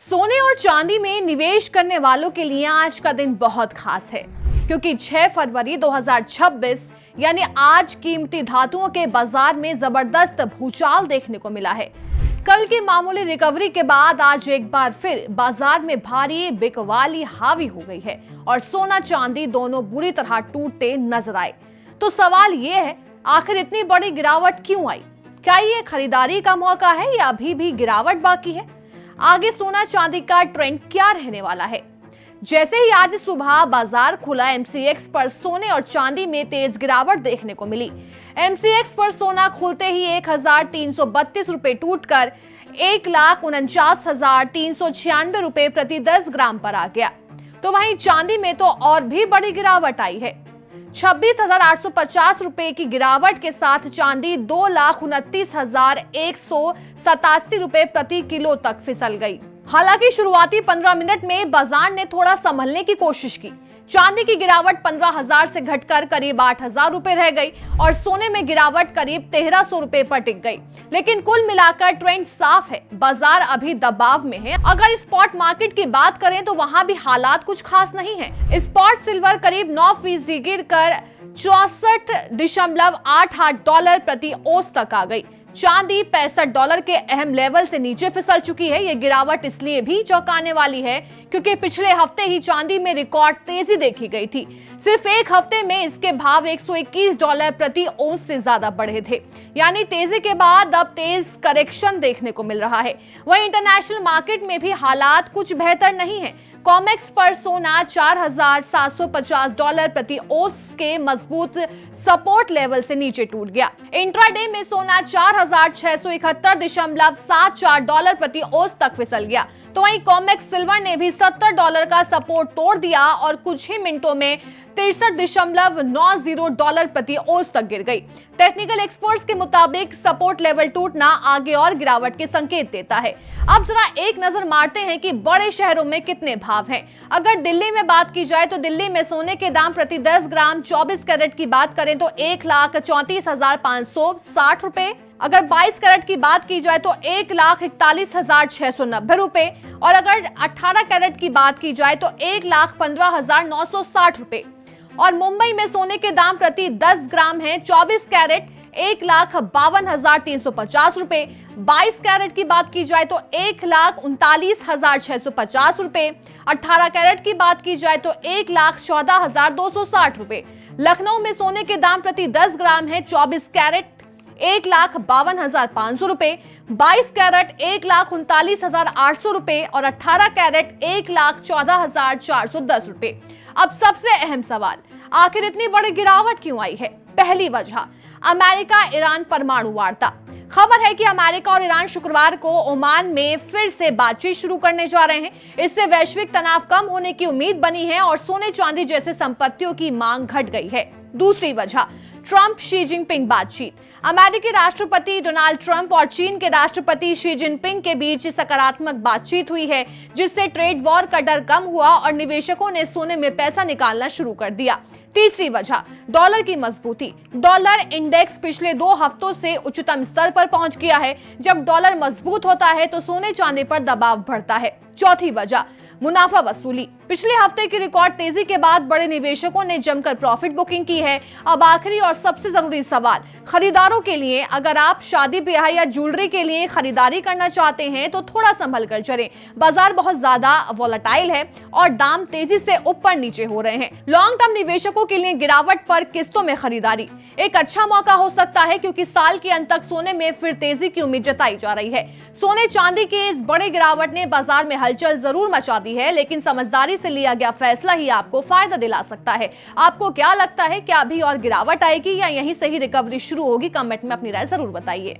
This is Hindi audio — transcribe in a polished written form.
सोने और चांदी में निवेश करने वालों के लिए आज का दिन बहुत खास है, क्योंकि 6 फरवरी 2026 यानी आज कीमती धातुओं के बाजार में जबरदस्त भूचाल देखने को मिला है। कल की मामूली रिकवरी के बाद आज एक बार फिर बाजार में भारी बिकवाली हावी हो गई है और सोना चांदी दोनों बुरी तरह टूटते नजर आए। तो सवाल ये है, आखिर इतनी बड़ी गिरावट क्यों आई? क्या ये खरीदारी का मौका है या अभी भी गिरावट बाकी है? आगे सोना चांदी का ट्रेंड क्या रहने वाला है? जैसे ही आज सुबह बाजार खुला, एमसीएक्स पर सोने और चांदी में तेज गिरावट देखने को मिली। एमसीएक्स पर सोना खुलते ही 1332 रुपए टूटकर 1,49,396 रुपए प्रति 10 ग्राम पर आ गया। तो वहीं चांदी में तो और भी बड़ी गिरावट आई है। 26,850 रुपए की गिरावट के साथ चांदी 2,29,187 रुपए प्रति किलो तक फिसल गई। हालांकि शुरुआती 15 मिनट में बाजार ने थोड़ा संभलने की कोशिश की। चांदी की गिरावट 15,000 से घटकर करीब 8,000 रुपए रह गई और सोने में गिरावट करीब 1,300 रुपए पर टिक गई। लेकिन कुल मिलाकर ट्रेंड साफ है, बाजार अभी दबाव में है। अगर स्पॉट मार्केट की बात करें तो वहां भी हालात कुछ खास नहीं है। स्पॉट सिल्वर करीब 9% गिरकर $64.88 प्रति औंस तक आ गई। चांदी $65 के अहम लेवल से नीचे फिसल चुकी है। ये गिरावट इसलिए भी चौंकाने वाली है क्योंकि पिछले हफ्ते ही चांदी में रिकॉर्ड तेजी देखी गई थी। सिर्फ एक हफ्ते में इसके भाव $121 प्रति औंस से ज्यादा बढ़े थे। यानी तेजी के बाद अब तेज करेक्शन देखने को मिल रहा है। वहीं इंटरनेशनल मार्केट में भी हालात कुछ बेहतर नहीं है। कॉमेक्स पर सोना $4,750 प्रति औंस के मजबूत सपोर्ट लेवल से नीचे टूट गया। इंट्राडे में सोना $4,671.74 प्रति औंस तक फिसल गया। तो वहीं कॉमेक्स सिल्वर ने भी $70 का सपोर्ट तोड़ दिया और कुछ ही मिनटों में $63.90 प्रति औंस तक गिर गई। टेक्निकल एक्सपर्ट्स के मुताबिक सपोर्ट लेवल टूटना आगे और गिरावट के संकेत देता है। अब जरा एक नजर मारते हैं कि बड़े शहरों में कितने भाव हैं। अगर दिल्ली में बात की जाए तो दिल्ली में सोने के दाम प्रति 10 ग्राम 24 कैरेट की बात करें तो 1,34,560 रुपए। अगर 22 कैरेट की बात की जाए तो 1,41,690 रुपए और अगर 18 कैरेट की बात की जाए तो 1,15,960 रुपए। और मुंबई में सोने के दाम प्रति 10 ग्राम हैं 24 कैरेट 1,52,350 रुपए। 22 कैरेट की बात की जाए तो 1,39,650 रुपए। 18 कैरेट की बात की जाए तो 1,14,260 रुपए। लखनऊ में सोने के दाम प्रति 10 ग्राम है 24 कैरेट 1,52,500 रुपए। 22 कैरेट 1,39,800 रुपए और 18 कैरेट 1,14,410 रुपए। अब सबसे अहम सवाल, आखिर इतनी बड़ी गिरावट क्यों आई है? पहली वजह, अमेरिका ईरान परमाणु वार्ता। खबर है कि अमेरिका और ईरान शुक्रवार को ओमान में फिर से बातचीत शुरू करने जा रहे हैं। इससे वैश्विक तनाव कम होने की उम्मीद बनी है और सोने चांदी जैसे संपत्तियों की मांग घट गई है। दूसरी वजह, ट्रंप शी जिनपिंग बातचीत। अमेरिकी राष्ट्रपति डोनाल्ड ट्रंप और चीन के राष्ट्रपति शी जिनपिंग के बीच सकारात्मक बातचीत हुई है, जिससे ट्रेड वॉर का डर कम हुआ और निवेशकों ने सोने में पैसा निकालना शुरू कर दिया। तीसरी वजह, डॉलर की मजबूती। डॉलर इंडेक्स पिछले 2 हफ्तों से उच्चतम स्तर पर पहुंच गया है। जब डॉलर मजबूत होता है तो सोने चांदी पर दबाव बढ़ता है। चौथी वजह, मुनाफा वसूली। पिछले हफ्ते की रिकॉर्ड तेजी के बाद बड़े निवेशकों ने जमकर प्रॉफिट बुकिंग की है। अब आखिरी और सबसे जरूरी सवाल खरीदारों के लिए, अगर आप शादी ब्याह या ज्वेलरी के लिए खरीदारी करना चाहते हैं तो थोड़ा संभल कर चलें। बाजार बहुत ज्यादा वोलेटाइल है और दाम तेजी से ऊपर नीचे हो रहे हैं। लॉन्ग टर्म निवेशकों के लिए गिरावट पर किस्तों में खरीदारी एक अच्छा मौका हो सकता है, क्योंकि साल के अंत तक सोने में फिर तेजी की उम्मीद जताई जा रही है। सोने चांदी के इस बड़े गिरावट ने बाजार में हलचल जरूर मचा दी है, लेकिन समझदारी से लिया गया फैसला ही आपको फायदा दिला सकता है। आपको क्या लगता है, क्या अभी और गिरावट आएगी या यहीं से ही रिकवरी शुरू होगी? कमेंट में अपनी राय जरूर बताइए।